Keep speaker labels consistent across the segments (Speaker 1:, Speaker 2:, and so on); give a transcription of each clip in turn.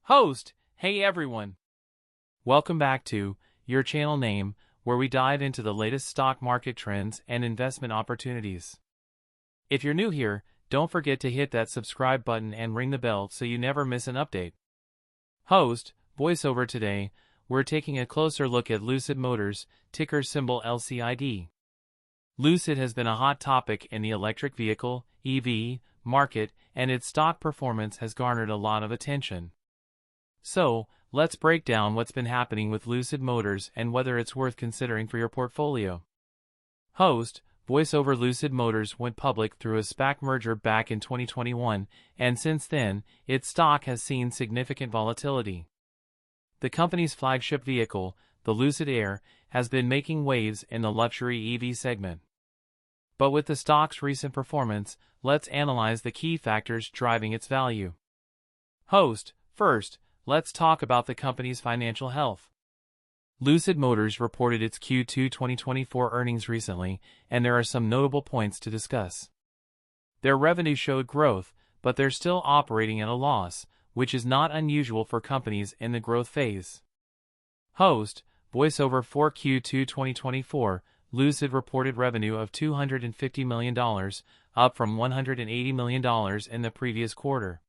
Speaker 1: Host, hey everyone. Welcome back to your channel name, where we dive into the latest stock market trends and investment opportunities. If you're new here, don't forget to hit that subscribe button and ring the bell so you never miss an update. Host, voiceover. Today, we're taking a closer look at Lucid Motors, ticker symbol LCID. Lucid has been a hot topic in the electric vehicle, EV, market, and its stock performance has garnered a lot of attention. So, let's break down what's been happening with Lucid Motors and whether it's worth considering for your portfolio. Host, voiceover. Lucid Motors went public through a SPAC merger back in 2021, and since then, its stock has seen significant volatility. The company's flagship vehicle, the Lucid Air, has been making waves in the luxury EV segment. But with the stock's recent performance, let's analyze the key factors driving its value. Host, first, let's talk about the company's financial health. Lucid Motors reported its Q2 2024 earnings recently, and there are some notable points to discuss. Their revenue showed growth, but they're still operating at a loss, which is not unusual for companies in the growth phase. Host, voiceover. For Q2 2024, Lucid reported revenue of $250 million, up from $180 million in the previous quarter.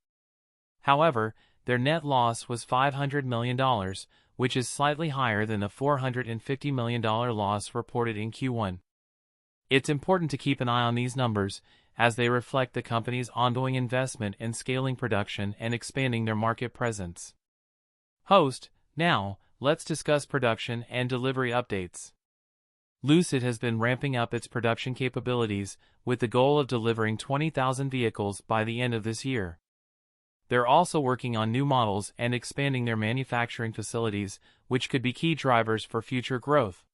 Speaker 1: However, their net loss was $500 million, which is slightly higher than the $450 million loss reported in Q1. It's important to keep an eye on these numbers, as they reflect the company's ongoing investment in scaling production and expanding their market presence. Host, now, let's discuss production and delivery updates. Lucid has been ramping up its production capabilities, with the goal of delivering 20,000 vehicles by the end of this year. They're also working on new models and expanding their manufacturing facilities, which could be key drivers for future growth.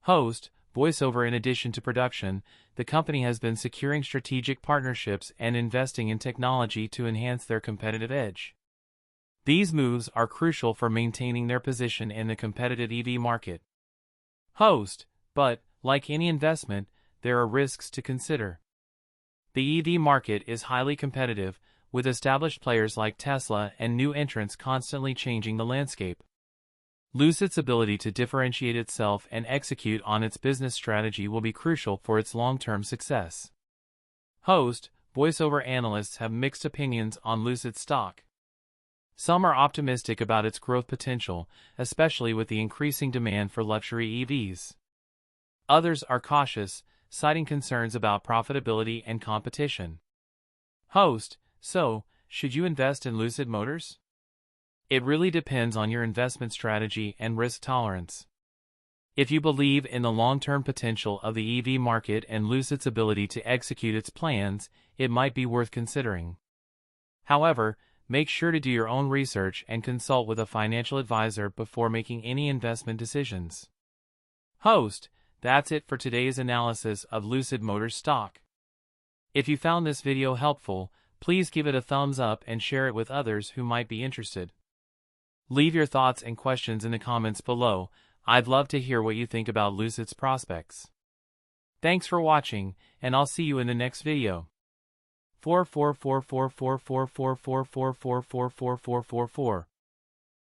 Speaker 1: Host, voiceover. In addition to production, the company has been securing strategic partnerships and investing in technology to enhance their competitive edge. These moves are crucial for maintaining their position in the competitive EV market. Host, but, like any investment, there are risks to consider. The EV market is highly competitive, with established players like Tesla and new entrants constantly changing the landscape. Lucid's ability to differentiate itself and execute on its business strategy will be crucial for its long-term success. Host, voiceover. Analysts have mixed opinions on Lucid stock. Some are optimistic about its growth potential, especially with the increasing demand for luxury EVs. Others are cautious, citing concerns about profitability and competition. Host, so, should you invest in Lucid Motors? It really depends on your investment strategy and risk tolerance. If you believe in the long-term potential of the EV market and Lucid's ability to execute its plans, it might be worth considering. However, make sure to do your own research and consult with a financial advisor before making any investment decisions. Host, that's it for today's analysis of Lucid Motors stock. If you found this video helpful, please give it a thumbs up and share it with others who might be interested. Leave your thoughts and questions in the comments below. I'd love to hear what you think about Lucid's prospects. Thanks for watching, and I'll see you in the next video. 44444444444444444